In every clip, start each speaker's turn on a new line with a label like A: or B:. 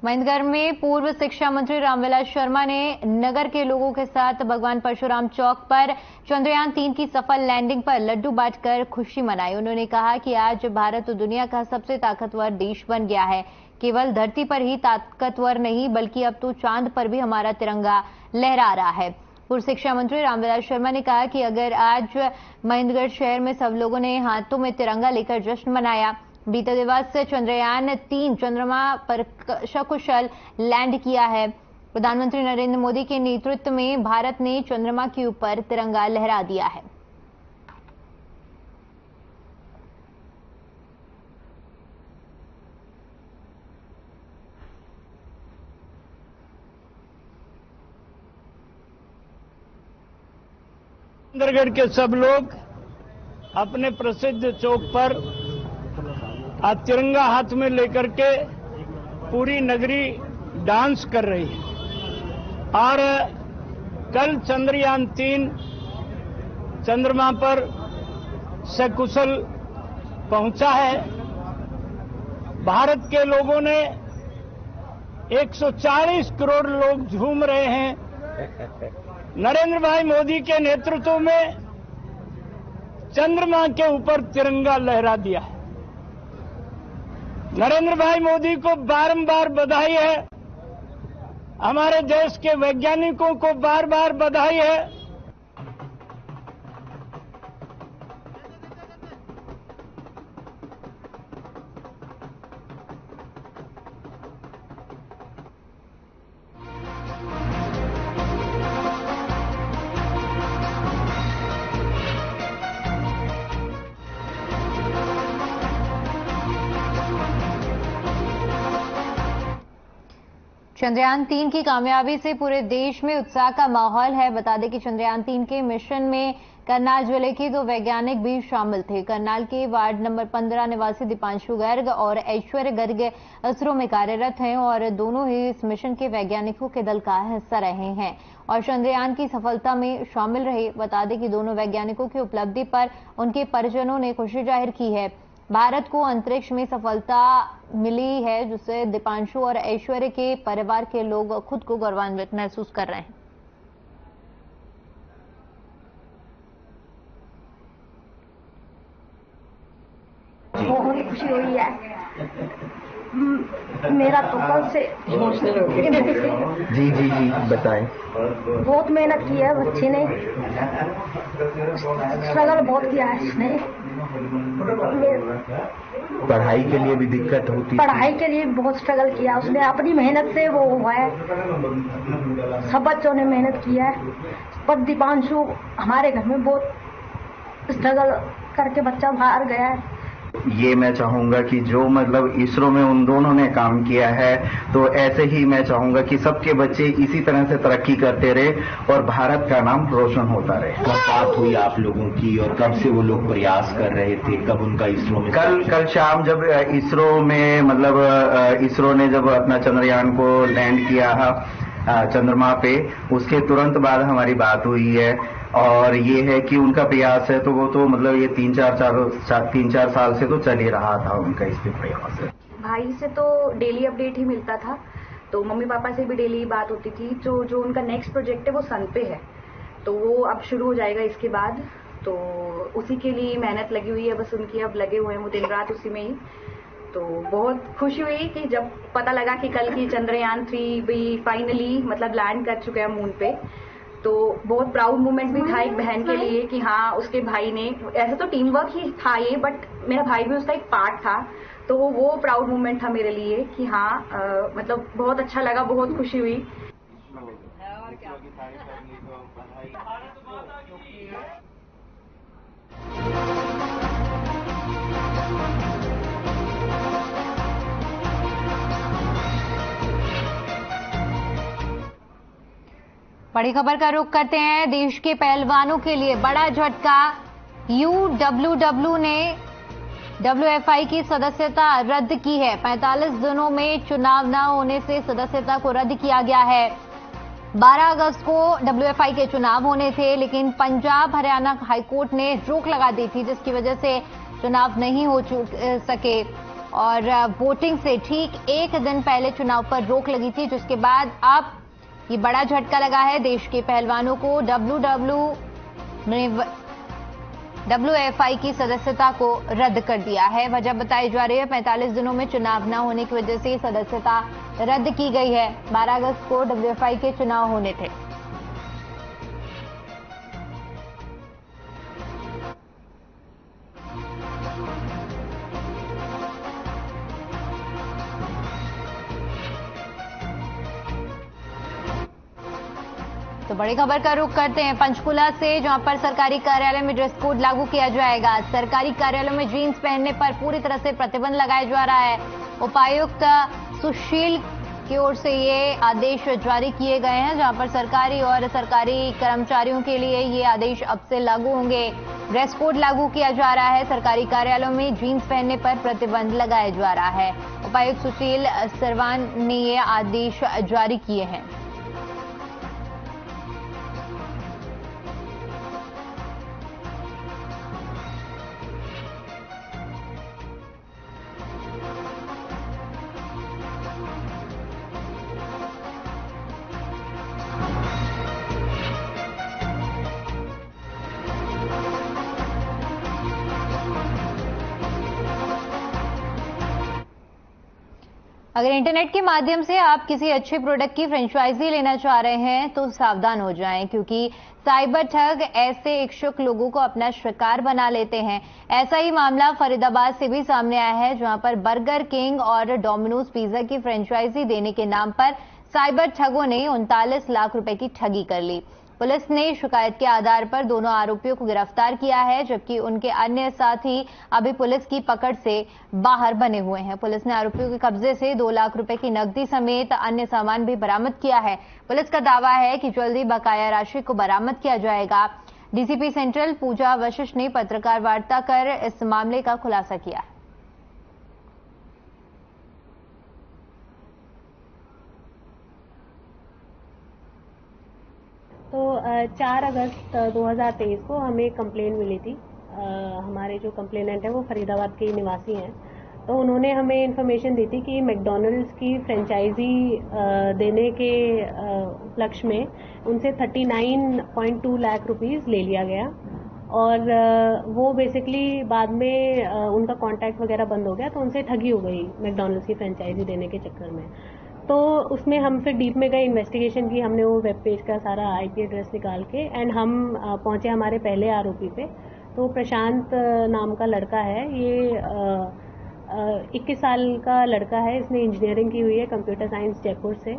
A: महेंद्रगढ़ में पूर्व शिक्षा मंत्री रामविलास शर्मा ने नगर के लोगों के साथ भगवान परशुराम चौक पर चंद्रयान-3 की सफल लैंडिंग पर लड्डू बांटकर खुशी मनाई। उन्होंने कहा कि आज भारत दुनिया का सबसे ताकतवर देश बन गया है। केवल धरती पर ही ताकतवर नहीं, बल्कि अब तो चांद पर भी हमारा तिरंगा लहरा रहा है। पूर्व शिक्षा मंत्री रामविलास शर्मा ने कहा कि अगर आज महेंद्रगढ़ शहर में सब लोगों ने हाथों में तिरंगा लेकर जश्न मनाया। बीते दिवस चंद्रयान-3 चंद्रमा पर सकुशल लैंड किया है। प्रधानमंत्री नरेंद्र मोदी के नेतृत्व में भारत ने चंद्रमा के ऊपर तिरंगा लहरा दिया है।
B: महेंद्रगढ़ के सब लोग अपने प्रसिद्ध चौक पर आज तिरंगा हाथ में लेकर के पूरी नगरी डांस कर रही है और कल चंद्रयान-3 चंद्रमा पर सकुशल पहुंचा है। भारत के लोगों ने 140 करोड़ लोग झूम रहे हैं। नरेंद्र भाई मोदी के नेतृत्व में चंद्रमा के ऊपर तिरंगा लहरा दिया है। नरेंद्र भाई मोदी को बारंबार बधाई है। हमारे देश के वैज्ञानिकों को बार बार बधाई है।
A: चंद्रयान-3 की कामयाबी से पूरे देश में उत्साह का माहौल है। बता दें कि चंद्रयान-3 के मिशन में करनाल जिले के 2 वैज्ञानिक भी शामिल थे। करनाल के वार्ड नंबर 15 निवासी दीपांशु गर्ग और ऐश्वर्य गर्ग इसरो में कार्यरत हैं और दोनों ही इस मिशन के वैज्ञानिकों के दल का हिस्सा रहे हैं और चंद्रयान की सफलता में शामिल रहे। बता दें कि दोनों वैज्ञानिकों की उपलब्धि पर उनके परिजनों ने खुशी जाहिर की है। भारत को अंतरिक्ष में सफलता मिली है, जिससे दीपांशु और ऐश्वर्य के परिवार के लोग खुद को गौरवान्वित महसूस कर रहे हैं।
C: बहुत खुशी हुई है। मेरा तो कल से
D: जी बताएं।
C: बहुत मेहनत की है बच्चे ने, स्ट्रगल बहुत किया है इसने।
D: पढ़ाई के लिए भी दिक्कत होती,
C: पढ़ाई के लिए बहुत स्ट्रगल किया उसने। अपनी मेहनत से वो हुआ है। सब बच्चों ने मेहनत की है, पर दीपांशु हमारे घर में बहुत स्ट्रगल करके बच्चा बाहर गया है।
D: ये मैं चाहूंगा कि जो मतलब इसरो में उन दोनों ने काम किया है, तो ऐसे ही मैं चाहूंगा कि सबके बच्चे इसी तरह से तरक्की करते रहे और भारत का नाम रोशन होता रहे।
E: कब बात हुई आप लोगों की और कब से वो लोग प्रयास कर रहे थे, कब उनका इसरो में?
D: कल शाम जब इसरो में मतलब इसरो ने जब अपना चंद्रयान को लैंड किया चंद्रमा पे, उसके तुरंत बाद हमारी बात हुई है और ये है कि उनका प्रयास है तो वो तो मतलब ये 3-4 साल से तो चल ही रहा था उनका इस पे प्रयास है।
F: भाई से तो डेली अपडेट ही मिलता था, तो मम्मी पापा से भी डेली बात होती थी। जो उनका नेक्स्ट प्रोजेक्ट है वो सन पे है, तो वो अब शुरू हो जाएगा इसके बाद, तो उसी के लिए मेहनत लगी हुई है बस उनकी। अब लगे हुए हैं वो दिन रात उसी में ही। तो बहुत खुशी हुई कि जब पता लगा कि कल की चंद्रयान-3 भी फाइनली मतलब लैंड कर चुके हैं मून पे, तो बहुत प्राउड मोमेंट भी था एक बहन के लिए कि हाँ उसके भाई ने, ऐसा तो टीम वर्क ही था ये, बट मेरा भाई भी उसका एक पार्ट था, तो वो प्राउड मोमेंट था मेरे लिए कि हाँ मतलब बहुत अच्छा लगा, बहुत खुशी हुई।
A: बड़ी खबर का रुख करते हैं। देश के पहलवानों के लिए बड़ा झटका। UWW ने WFI की सदस्यता रद्द की है। 45 दिनों में चुनाव न होने से सदस्यता को रद्द किया गया है। 12 अगस्त को WFI के चुनाव होने थे, लेकिन पंजाब हरियाणा हाईकोर्ट ने रोक लगा दी थी, जिसकी वजह से चुनाव नहीं हो सके। और वोटिंग से ठीक एक दिन पहले चुनाव पर रोक लगी थी, जिसके बाद अब ये बड़ा झटका लगा है। देश के पहलवानों को WFI की सदस्यता को रद्द कर दिया है। वजह बताई जा रही है 45 दिनों में चुनाव न होने की वजह से सदस्यता रद्द की गई है। 12 अगस्त को WFI के चुनाव होने थे। तो बड़ी खबर का रुख करते हैं पंचकुला से, जहां पर सरकारी कार्यालय में ड्रेस कोड लागू किया जाएगा। सरकारी कार्यालयों में जीन्स पहनने पर पूरी तरह से प्रतिबंध लगाया जा रहा है। उपायुक्त सुशील की ओर से ये आदेश जारी किए गए हैं, जहां पर सरकारी और सरकारी कर्मचारियों के लिए ये आदेश अब से लागू होंगे। ड्रेस कोड लागू किया जा रहा है। सरकारी कार्यालयों में जीन्स पहनने पर प्रतिबंध लगाया जा रहा है। उपायुक्त सुशील सरवान ने ये आदेश जारी किए हैं। अगर इंटरनेट के माध्यम से आप किसी अच्छे प्रोडक्ट की फ्रेंचाइजी लेना चाह रहे हैं तो सावधान हो जाएं, क्योंकि साइबर ठग ऐसे इच्छुक लोगों को अपना शिकार बना लेते हैं। ऐसा ही मामला फरीदाबाद से भी सामने आया है, जहां पर बर्गर किंग और डोमिनोज पिज्जा की फ्रेंचाइजी देने के नाम पर साइबर ठगों ने 39 लाख रुपए की ठगी कर ली। पुलिस ने शिकायत के आधार पर दोनों आरोपियों को गिरफ्तार किया है, जबकि उनके अन्य साथी अभी पुलिस की पकड़ से बाहर बने हुए हैं। पुलिस ने आरोपियों के कब्जे से 2 लाख रुपए की नकदी समेत अन्य सामान भी बरामद किया है। पुलिस का दावा है कि जल्दी बकाया राशि को बरामद किया जाएगा। डीसीपी सेंट्रल पूजा वशिष्ठ ने पत्रकार वार्ता कर इस मामले का खुलासा किया।
G: तो 4 अगस्त 2023 को हमें एक कंप्लेन मिली थी। हमारे जो कंप्लेनेंट है वो फरीदाबाद के निवासी हैं। तो उन्होंने हमें इन्फॉर्मेशन दी थी कि मैकडॉनल्ड्स की फ्रेंचाइजी देने के उपलक्ष्य में उनसे 39.2 लाख रुपीस ले लिया गया, और वो बेसिकली बाद में उनका कांटेक्ट वगैरह बंद हो गया, तो उनसे ठगी हो गई मैकडॉनल्ड्स की फ्रेंचाइजी देने के चक्कर में। तो उसमें हम फिर डीप में गए, इन्वेस्टिगेशन की हमने, वो वेब पेज का सारा आईपी एड्रेस निकाल के, एंड हम पहुंचे हमारे पहले आरोपी पे। तो प्रशांत नाम का लड़का है, ये 21 साल का लड़का है। इसने इंजीनियरिंग की हुई है कंप्यूटर साइंस जयपुर से।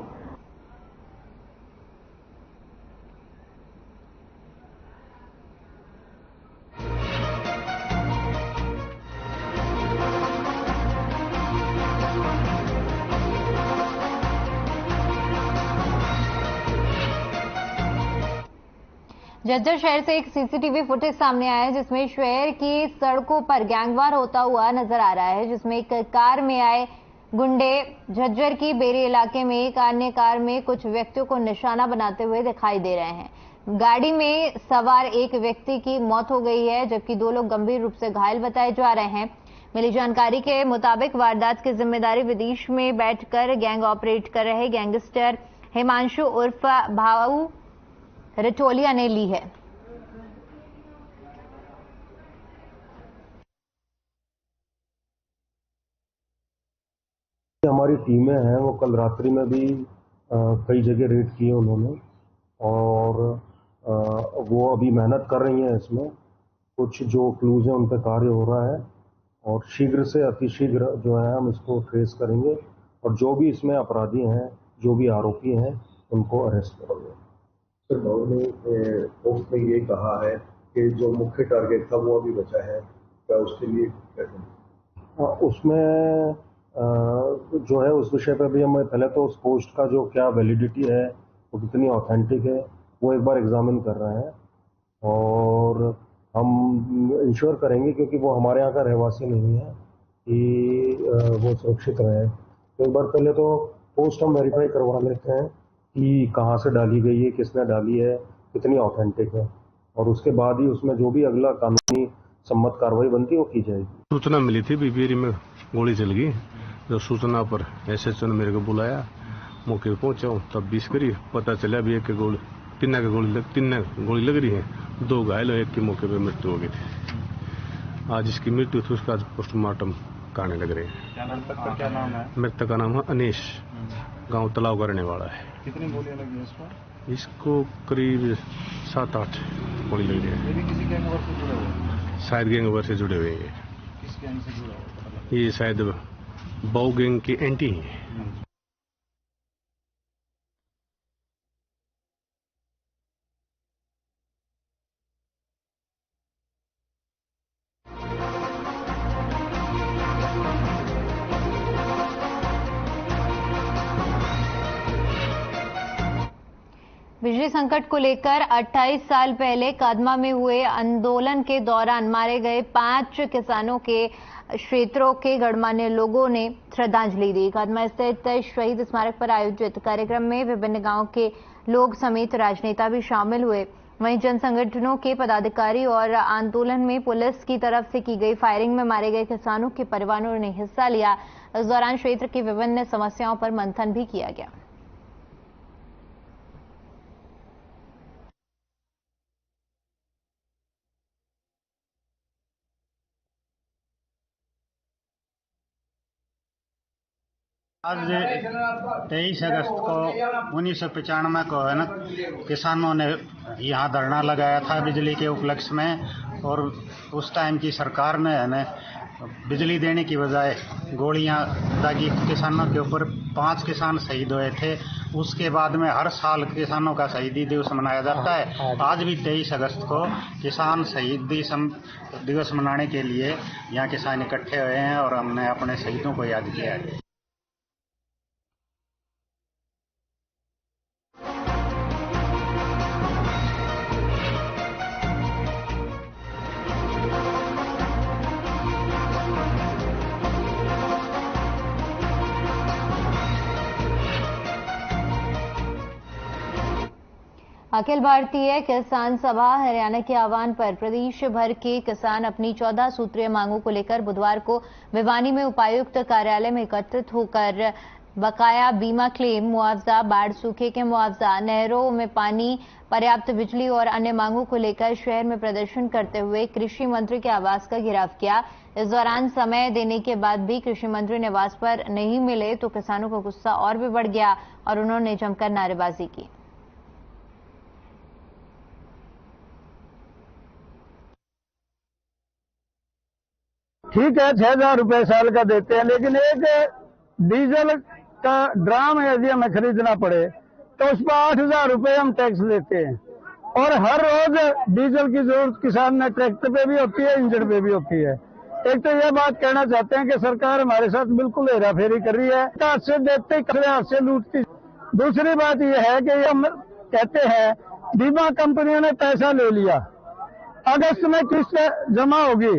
A: झज्जर शहर से एक सीसीटीवी फुटेज सामने आया है, जिसमें शहर की सड़कों पर गैंगवार होता हुआ नजर आ रहा है, जिसमें एक कार में आए गुंडे झज्जर की बेरी इलाके में एक अन्य कार में कुछ व्यक्तियों को निशाना बनाते हुए दिखाई दे रहे हैं। गाड़ी में सवार एक व्यक्ति की मौत हो गई है, जबकि 2 लोग गंभीर रूप से घायल बताए जा रहे हैं। मिली जानकारी के मुताबिक वारदात की जिम्मेदारी विदेश में बैठकर गैंग ऑपरेट कर रहे गैंगस्टर हिमांशु उर्फ भाऊ रटोलिया ने ली है।
H: हमारी टीमें हैं वो कल रात्रि में भी कई जगह रेड किए उन्होंने, और वो अभी मेहनत कर रही हैं। इसमें कुछ जो क्लूज हैं उन पर कार्य हो रहा है, और शीघ्र से अतिशीघ्र जो है हम इसको ट्रेस करेंगे, और जो भी इसमें अपराधी हैं, जो भी आरोपी हैं, उनको अरेस्ट करेंगे।
I: सर, भाऊ ने पोस्ट में ये कहा है कि जो मुख्य टारगेट था वो अभी बचा है, क्या उसके लिए क्या?
H: उसमें जो है उस विषय पर भी हम पहले तो उस पोस्ट का जो क्या वैलिडिटी है, वो कितनी ऑथेंटिक है, वो एक बार एग्जामिन कर रहे हैं, और हम इंश्योर करेंगे, क्योंकि वो हमारे यहाँ का रहवासी नहीं है, कि वो सुरक्षित रहे। तो एक बार पहले तो पोस्ट हम वेरीफाई करवा लेते हैं कि कहाँ से डाली गई है, किसने डाली है, कितनी ऑथेंटिक है, और उसके बाद ही उसमें जो भी अगला कानूनी सम्मत कार्रवाई बनती है वो की जाएगी।
J: सूचना मिली थी बीबीरी में गोली चल गई, जो सूचना पर एसएचओ ने मेरे को बुलाया, मौके पर पहुंचा हूं, तब 20 करी पता चला भी तीन गोली लग रही है, 2 घायल, 1 की मौके पर मृत्यु हो गई थी। आज इसकी मृत्यु थी, उसका पोस्टमार्टम कराने लग रहे हैं।
K: क्या नाम है?
J: मृतक का नाम है अनीश, गांव तलाव का रहने वाला है।
K: कितनी गोलियां लगी
J: इसको करीब 7-8 गोली लग रही है।
K: ये भी किसी गैंग वार से जुड़े हुए?
J: शायद गैंग वार से जुड़े हुए हैं।
K: किस गैंग से जुड़ा हुआ?
J: ये शायद बाऊ गैंग की एंटी है।
A: बिजली संकट को लेकर 28 साल पहले कदमा में हुए आंदोलन के दौरान मारे गए 5 किसानों के क्षेत्रों के गणमान्य लोगों ने श्रद्धांजलि दी। कदमा स्थित शहीद स्मारक पर आयोजित कार्यक्रम में विभिन्न गांव के लोग समेत राजनेता भी शामिल हुए। वहीं जन संगठनों के पदाधिकारी और आंदोलन में पुलिस की तरफ से की गई फायरिंग में मारे गए किसानों के परिवारों ने हिस्सा लिया। इस दौरान क्षेत्र की विभिन्न समस्याओं पर मंथन भी किया गया।
L: आज 23 अगस्त को 1995 को है ना, किसानों ने यहाँ धरना लगाया था बिजली के उपलक्ष्य में, और उस टाइम की सरकार ने है ना बिजली देने की बजाय गोलियां दागी किसानों के ऊपर। 5 किसान शहीद हुए थे। उसके बाद में हर साल किसानों का शहीदी दिवस मनाया जाता है। आज भी 23 अगस्त को किसान शहीदी दिवस मनाने के लिए यहाँ किसान इकट्ठे हुए हैं और हमने अपने शहीदों को याद किया है।
A: अखिल भारतीय किसान सभा हरियाणा के आह्वान पर प्रदेश भर के किसान अपनी 14 सूत्रीय मांगों को लेकर बुधवार को भिवानी में उपायुक्त कार्यालय में एकत्रित होकर बकाया बीमा क्लेम, मुआवजा, बाढ़ सूखे के मुआवजा, नहरों में पानी, पर्याप्त बिजली और अन्य मांगों को लेकर शहर में प्रदर्शन करते हुए कृषि मंत्री के आवास का घेराव किया। इस दौरान समय देने के बाद भी कृषि मंत्री निवास पर नहीं मिले तो किसानों का गुस्सा और भी बढ़ गया और उन्होंने जमकर नारेबाजी की।
B: ठीक है 6,000 रुपए साल का देते हैं, लेकिन एक डीजल का ड्राम यदि हमें खरीदना पड़े तो उस पर 8,000 रुपए हम टैक्स देते हैं, और हर रोज डीजल की जरूरत किसान में ट्रैक्टर पे भी होती है, इंजन पे भी होती है। एक तो ये बात कहना चाहते हैं कि सरकार हमारे साथ बिल्कुल हेराफेरी कर रही है, हाथ से देते हाथ से लूटती। दूसरी बात यह है कि हम कहते हैं बीमा कंपनियों ने पैसा ले लिया, अगस्त में किस्त जमा होगी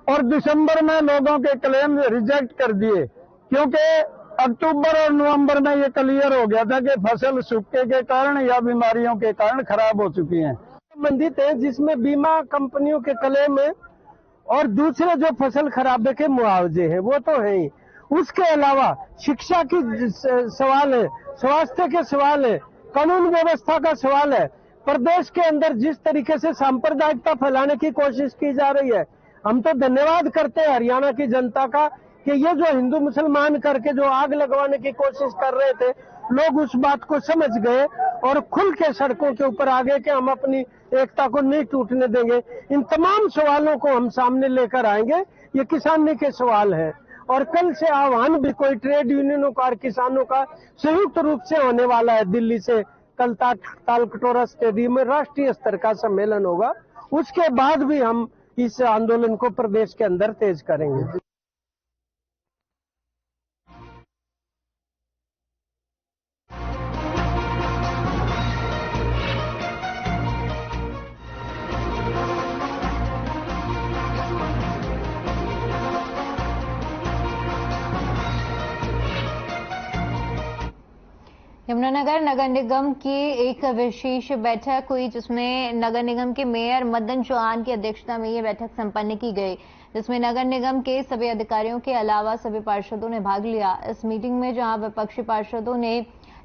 B: और दिसंबर में लोगों के क्लेम रिजेक्ट कर दिए, क्योंकि अक्टूबर और नवंबर में ये क्लियर हो गया था कि फसल सूखे के कारण या बीमारियों के कारण खराब हो चुकी हैं। संबंधित है जिसमें बीमा कंपनियों के क्लेम है और दूसरे जो फसल खराबे के मुआवजे हैं वो तो है ही। उसके अलावा शिक्षा की सवाल है, स्वास्थ्य के सवाल है, कानून व्यवस्था का सवाल है। प्रदेश के अंदर जिस तरीके से सांप्रदायिकता फैलाने की कोशिश की जा रही है, हम तो धन्यवाद करते हैं हरियाणा की जनता का कि ये जो हिंदू मुसलमान करके जो आग लगवाने की कोशिश कर रहे थे, लोग उस बात को समझ गए और खुल के सड़कों के ऊपर आ गए कि हम अपनी एकता को नहीं टूटने देंगे। इन तमाम सवालों को हम सामने लेकर आएंगे। ये किसानी के सवाल है और कल से आह्वान भी कोई ट्रेड यूनियनों का और किसानों का संयुक्त रूप से होने वाला है। दिल्ली से कल तालकटोरा स्टेडियम में राष्ट्रीय स्तर का सम्मेलन होगा। उसके बाद भी हम इस आंदोलन को प्रदेश के अंदर तेज करेंगे।
A: यमुनानगर नगर निगम की एक विशेष बैठक हुई, जिसमें नगर निगम के मेयर मदन चौहान की अध्यक्षता में ये बैठक संपन्न की गई, जिसमें नगर निगम के सभी अधिकारियों के अलावा सभी पार्षदों ने भाग लिया। इस मीटिंग में जहां विपक्षी पार्षदों ने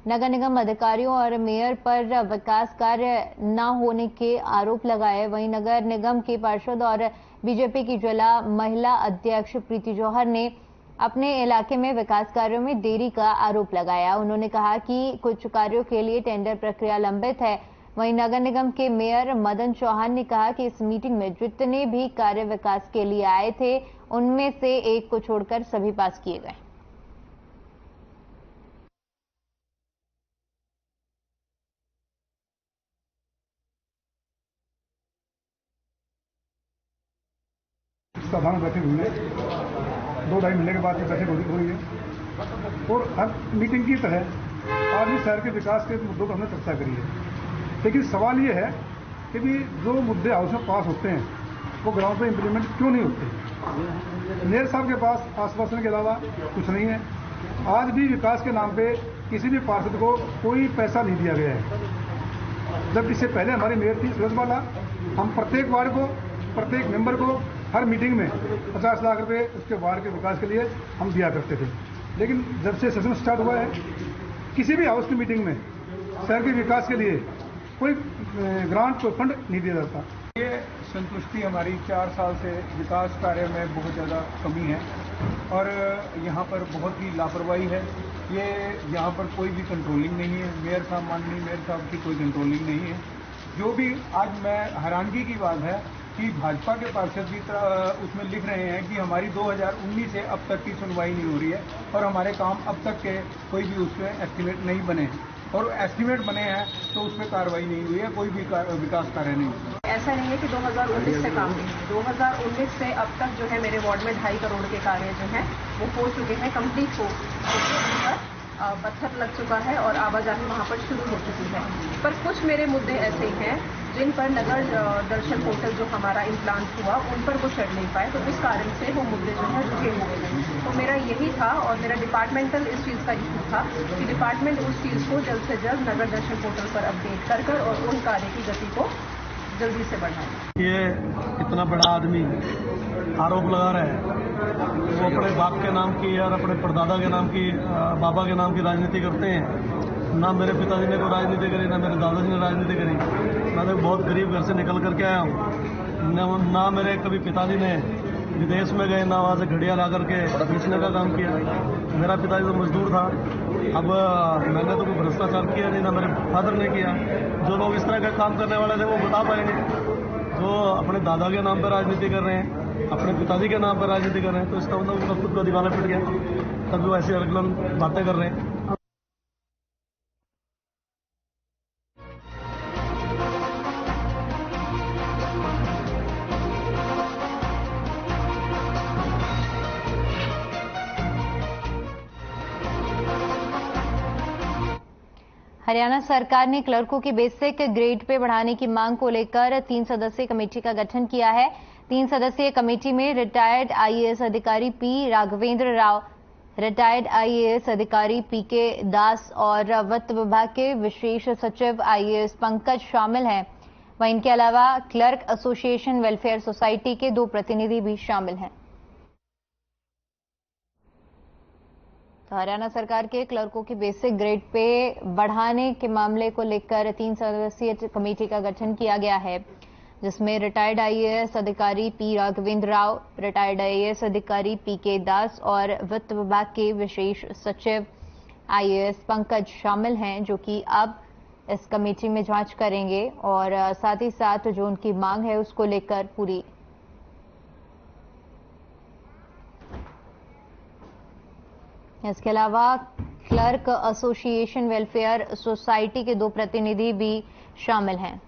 A: नगर निगम अधिकारियों और मेयर पर विकास कार्य न होने के आरोप लगाए, वहीं नगर निगम के पार्षद और बीजेपी की जिला महिला अध्यक्ष प्रीति जौहर ने अपने इलाके में विकास कार्यों में देरी का आरोप लगाया। उन्होंने कहा कि कुछ कार्यों के लिए टेंडर प्रक्रिया लंबित है। वहीं नगर निगम के मेयर मदन चौहान ने कहा कि इस मीटिंग में जितने भी कार्य विकास के लिए आए थे, उनमें से एक को छोड़कर सभी पास किए गए।
M: साधारण बैठक हुई है, 2-2.5 महीने के बाद ये बैठक हो रही है और हर मीटिंग की तरह आज भी शहर के विकास के मुद्दों पर हमने चर्चा करी है। लेकिन सवाल ये है कि भी जो मुद्दे हाउस में पास होते हैं वो ग्राउंड पे इम्प्लीमेंट क्यों नहीं होते। मेयर साहब के पास आश्वासन के अलावा कुछ नहीं है। आज भी विकास के नाम पे किसी भी पार्षद को कोई पैसा नहीं दिया गया है। जब इससे पहले हमारी मेयर थी सूरज बाला, हम प्रत्येक वार्ड को, प्रत्येक मेंबर को हर मीटिंग में 50 लाख रुपए उसके वार्ड के विकास के लिए हम दिया करते थे। लेकिन जब से सेशन स्टार्ट हुआ है, किसी भी हाउस की मीटिंग में शहर के विकास के लिए कोई ग्रांट, कोई फंड नहीं दिया जाता।
N: ये संतुष्टि हमारी 4 साल से विकास कार्य में बहुत ज़्यादा कमी है और यहाँ पर बहुत ही लापरवाही है। ये यहाँ पर कोई भी कंट्रोलिंग नहीं है। मेयर साहब, माननीय मेयर साहब की कोई कंट्रोलिंग नहीं है। जो भी आज मैं हैरानगी की बात है कि भाजपा के पार्षद भी उसमें लिख रहे हैं कि हमारी 2019 से अब तक की सुनवाई नहीं हो रही है और हमारे काम अब तक के कोई भी उसमें एस्टीमेट नहीं बने हैं, और एस्टीमेट बने हैं तो उसमें कार्रवाई नहीं हुई है, कोई भी विकास कार्य नहीं हुआ।
O: ऐसा नहीं है कि 2019 से काम नहीं है। 2019 से अब तक जो है मेरे वार्ड में 2.5 करोड़ के कार्य जो हैं वो हो चुके हैं, कंप्लीट हो चुके हैं। पत्थर लग चुका है और आवाजाही वहाँ पर शुरू हो चुकी है। पर कुछ मेरे मुद्दे ऐसे हैं जिन पर नगर दर्शन पोर्टल जो हमारा इम्प्लांट हुआ उन पर वो चढ़ नहीं पाए, तो इस कारण से वो मुद्दे जो है रुके हुए हैं। तो मेरा यही था और मेरा डिपार्टमेंटल इस चीज़ का इशू था कि डिपार्टमेंट उस चीज़ को जल्द से जल्द नगर दर्शन पोर्टल पर अपडेट कर और उन कार्य की गति को जल्दी से बढ़ाएं।
P: ये इतना बड़ा आदमी आरोप लगा रहा है, वो अपने बाप के नाम की और अपने परदादा के नाम की, बाबा के नाम की राजनीति करते हैं। ना मेरे पिताजी ने कोई राजनीति करी, ना मेरे दादाजी ने राजनीति करी। मैं तो बहुत गरीब घर से निकल करके आया हूँ। ना मेरे कभी पिताजी ने विदेश में गए, ना वहाँ से घड़ियाँ ला करके बेचने का काम किया। मेरा पिताजी तो मजदूर था। अब मैंने तो कोई भ्रष्टाचार किया नहीं, ना मेरे फादर ने किया। जो लोग इस तरह का काम करने वाले थे वो बता पाएंगे। जो अपने दादा के नाम पर राजनीति कर रहे हैं, अपने पिताजी के नाम पर राजनीति कर रहे हैं, तो इसका मतलब उनका खुद का दिवाला पिट गया, तब वो ऐसी अलग बातें कर रहे हैं।
A: हरियाणा सरकार ने क्लर्कों की बेसिक ग्रेड पे बढ़ाने की मांग को लेकर 3 सदस्यीय कमेटी का गठन किया है। 3 सदस्यीय कमेटी में रिटायर्ड आईएएस अधिकारी P Raghavendra Rao, retired IAS अधिकारी पीके दास और वित्त विभाग के विशेष सचिव आईएएस पंकज शामिल हैं। वहीं इनके अलावा क्लर्क एसोसिएशन वेलफेयर सोसाइटी के 2 प्रतिनिधि भी शामिल हैं। तो हरियाणा सरकार के क्लर्कों की बेसिक ग्रेड पे बढ़ाने के मामले को लेकर 3 सदस्यीय कमेटी का गठन किया गया है, जिसमें रिटायर्ड आईएएस अधिकारी P Raghavendra Rao, retired IAS अधिकारी पीके दास और वित्त विभाग के विशेष सचिव आईएएस पंकज शामिल हैं, जो कि अब इस कमेटी में जांच करेंगे और साथ ही साथ जो उनकी मांग है उसको लेकर पूरी इसके अलावा क्लर्क एसोसिएशन वेलफेयर सोसाइटी के 2 प्रतिनिधि भी शामिल हैं।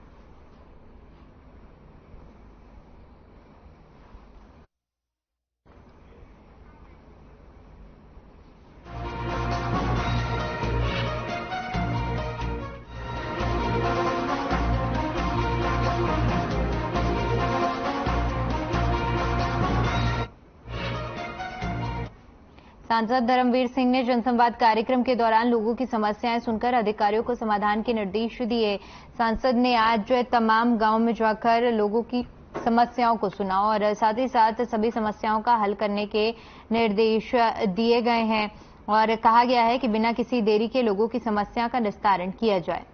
A: सांसद धर्मवीर सिंह ने जनसंवाद कार्यक्रम के दौरान लोगों की समस्याएं सुनकर अधिकारियों को समाधान के निर्देश दिए। सांसद ने आज तमाम गांव में जाकर लोगों की समस्याओं को सुना और साथ ही साथ सभी समस्याओं का हल करने के निर्देश दिए गए हैं और कहा गया है कि बिना किसी देरी के लोगों की समस्या का निस्तारण किया जाए।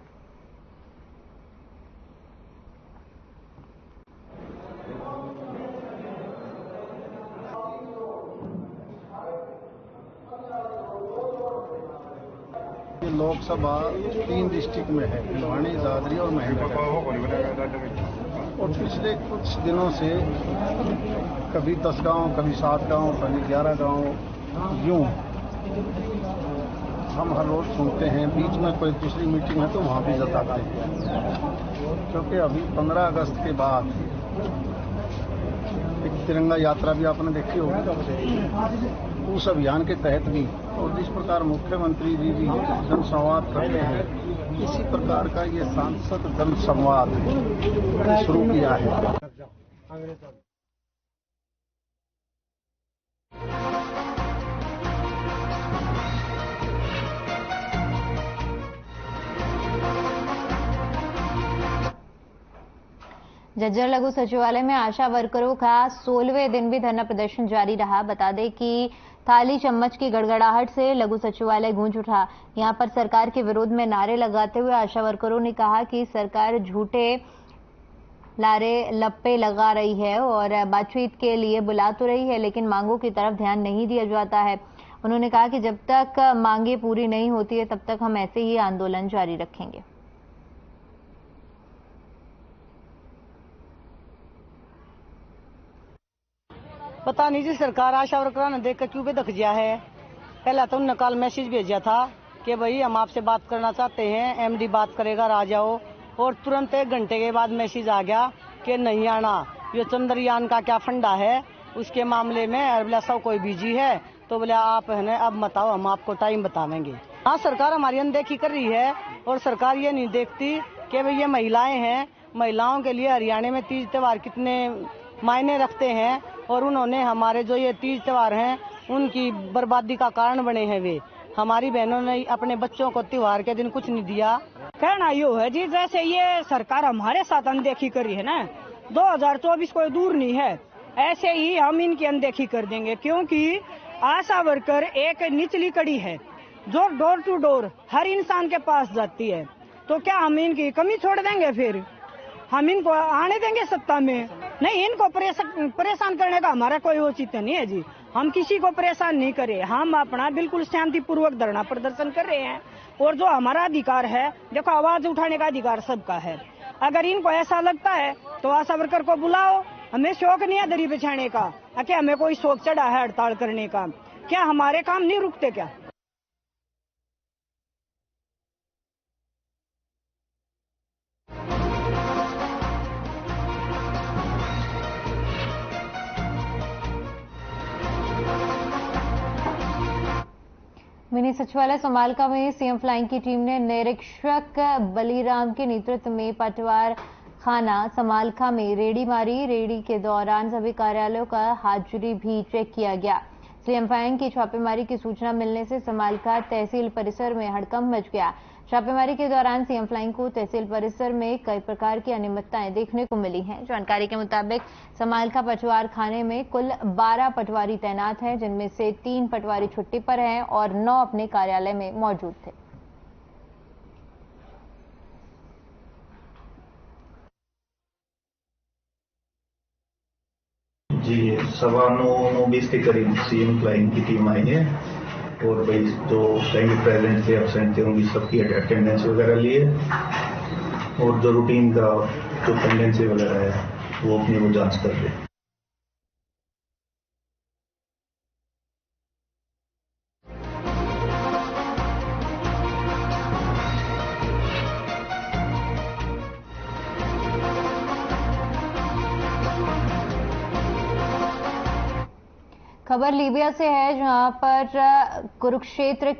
Q: लोकसभा 3 डिस्ट्रिक्ट में है, भिलवाड़ी, दादरी और महेंद्रगढ़। और पिछले कुछ दिनों से कभी 10 गांव, कभी 7 गांव, कभी 11 गांव यूं हम हर रोज सुनते हैं। बीच में कोई दूसरी मीटिंग है तो वहां भी जताते हैं, क्योंकि अभी 15 अगस्त के बाद एक तिरंगा यात्रा भी आपने देखी होगी। उस अभियान के तहत भी और जिस प्रकार मुख्यमंत्री जी भी जनसंवाद करते हैं, इसी प्रकार का ये सांसद जनसंवाद शुरू किया है।
A: झज्जर लघु सचिवालय में आशा वर्करों का 16वें दिन भी धरना प्रदर्शन जारी रहा। बता दें कि थाली चम्मच की गड़गड़ाहट से लघु सचिवालय गूंज उठा। यहां पर सरकार के विरोध में नारे लगाते हुए आशा वर्करों ने कहा कि सरकार झूठे लारे लप्पे लगा रही है और बातचीत के लिए बुला तो रही है, लेकिन मांगों की तरफ ध्यान नहीं दिया जाता है। उन्होंने कहा कि जब तक मांगे पूरी नहीं होती है तब तक हम ऐसे ही आंदोलन जारी रखेंगे।
R: पता नहीं जी, सरकार आशा वर्करों ने देख कर क्यों बेदख गया है। पहला तो उन्होंने कल मैसेज भेजा था कि भाई हम आपसे बात करना चाहते हैं, एमडी बात करेगा, आ जाओ। और तुरंत 1 घंटे के बाद मैसेज आ गया कि नहीं आना, ये चंद्रयान का क्या फंडा है उसके मामले में बोला सब कोई बिजी है, तो बोले आप है ना अब मत आओ, हम आपको टाइम बतावेंगे। हाँ, सरकार हमारी अनदेखी कर रही है और सरकार ये नहीं देखती कि भाई ये महिलाएं हैं, महिलाओं के लिए हरियाणा में तीज त्योहार कितने मायने रखते हैं और उन्होंने हमारे जो ये तीज त्योहार हैं उनकी बर्बादी का कारण बने हैं। वे हमारी बहनों ने अपने बच्चों को त्योहार के दिन कुछ नहीं दिया।
S: कहना यो है जी, जैसे ये सरकार हमारे साथ अनदेखी करी है ना, 2024 कोई दूर नहीं है, ऐसे ही हम इनकी अनदेखी कर देंगे। क्योंकि आशा वर्कर एक निचली कड़ी है जो डोर टू डोर हर इंसान के पास जाती है, तो क्या हम इनकी कमी छोड़ देंगे? फिर हम इनको आने देंगे सत्ता में? नहीं, इनको परेशान करने का हमारा कोई औचित्य नहीं है जी। हम किसी को परेशान नहीं करे, हम अपना बिल्कुल शांतिपूर्वक धरना प्रदर्शन कर रहे हैं। और जो हमारा अधिकार है, देखो आवाज उठाने का अधिकार सबका है। अगर इनको ऐसा लगता है तो आशा वर्कर को बुलाओ, हमें शौक नहीं है दरी बिछाने का, कि हमें कोई शौक चढ़ा है हड़ताल करने का। क्या हमारे काम नहीं रुकते क्या?
A: मिनी सचिवालय समालका में सीएम फ्लाइंग की टीम ने निरीक्षक बलीराम के नेतृत्व में पटवार खाना समालका में रेडी मारी। रेडी के दौरान सभी कार्यालयों का हाजिरी भी चेक किया गया। सीएम फ्लाइंग की छापेमारी की सूचना मिलने से समालका तहसील परिसर में हड़कंप मच गया। छापेमारी के दौरान सीएम फ्लाइंग को तहसील परिसर में कई प्रकार की अनियमितताएं देखने को मिली हैं। जानकारी के मुताबिक समालका पटवार खाने में कुल 12 पटवारी तैनात हैं, जिनमें से 3 पटवारी छुट्टी पर हैं और 9 अपने कार्यालय में मौजूद थे।
E: जी 9:20 के करीब सीएम फ्लाइंग की टीम आई है और भाई जो टाइम प्रेजेंट थे, एब्सेंट थे, उनकी सबकी अटेंडेंस वगैरह लिए और जो रूटीन का जो पेंडेंसी वगैरह है वो अपनी वो जांच कर रहे हैं।
A: खबर लीबिया से है, जहां पर कुरुक्षेत्र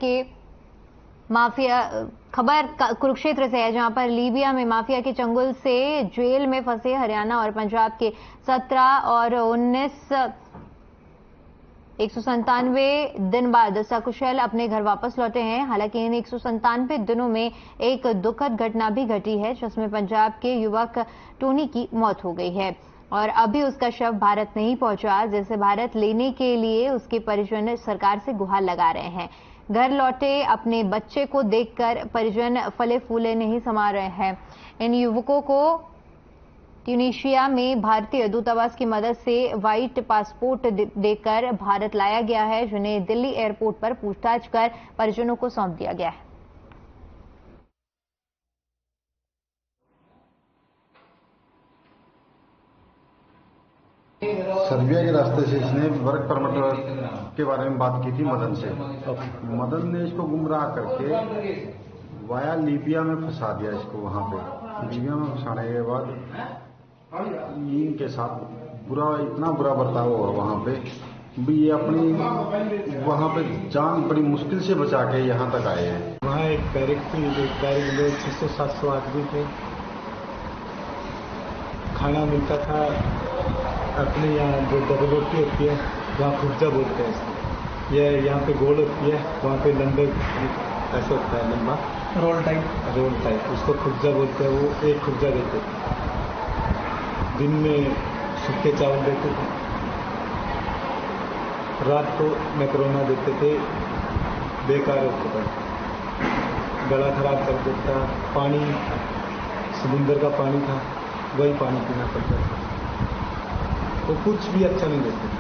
A: से है, जहां पर लीबिया में माफिया के चंगुल से जेल में फंसे हरियाणा और पंजाब के 17 और 19 197 दिन बाद सकुशल अपने घर वापस लौटे हैं। हालांकि इन 197 दिनों में एक दुखद घटना भी घटी है, जिसमें पंजाब के युवक टोनी की मौत हो गई है और अभी उसका शव भारत नहीं पहुंचा, जिसे भारत लेने के लिए उसके परिजन सरकार से गुहार लगा रहे हैं। घर लौटे अपने बच्चे को देखकर परिजन फले फूले नहीं समा रहे हैं। इन युवकों को ट्यूनीशिया में भारतीय दूतावास की मदद से व्हाइट पासपोर्ट देकर भारत लाया गया है, जिन्हें दिल्ली एयरपोर्ट पर पूछताछ कर परिजनों को सौंप दिया गया है।
T: सर्बिया के रास्ते से इसने वर्क परमिट के बारे में बात की थी मदन से। मदन ने इसको गुमराह करके वाया लीबिया में फंसा दिया इसको। वहां पे लीबिया में फंसाने के बाद इनके साथ इतना बुरा बर्ताव हुआ वहां पे भी। ये अपनी वहां पे जान बड़ी मुश्किल से बचा के यहाँ तक आए हैं।
U: वहाँ एक बैरिक थी, एक बैरिक में 600-700 आदमी थे। खाना मिलता था अपने यहाँ, जो डबल रोटी होती है वहाँ खुर्जा बोलते हैं इसको। यह यहाँ पे गोल होती है, वहाँ पे लंबे ऐसा होता है लंबा रोल टाइप उसको खुर्जा बोलते हैं। वो एक खुर्जा देते थे। दिन में सूखे चावल देते थे, रात को मैकरोना देते थे। बेकार होता था, गला खराब कर देता। पानी समुंदर का पानी था, वही पानी पीना पड़ता था। तो कुछ भी अच्छा नहीं देते।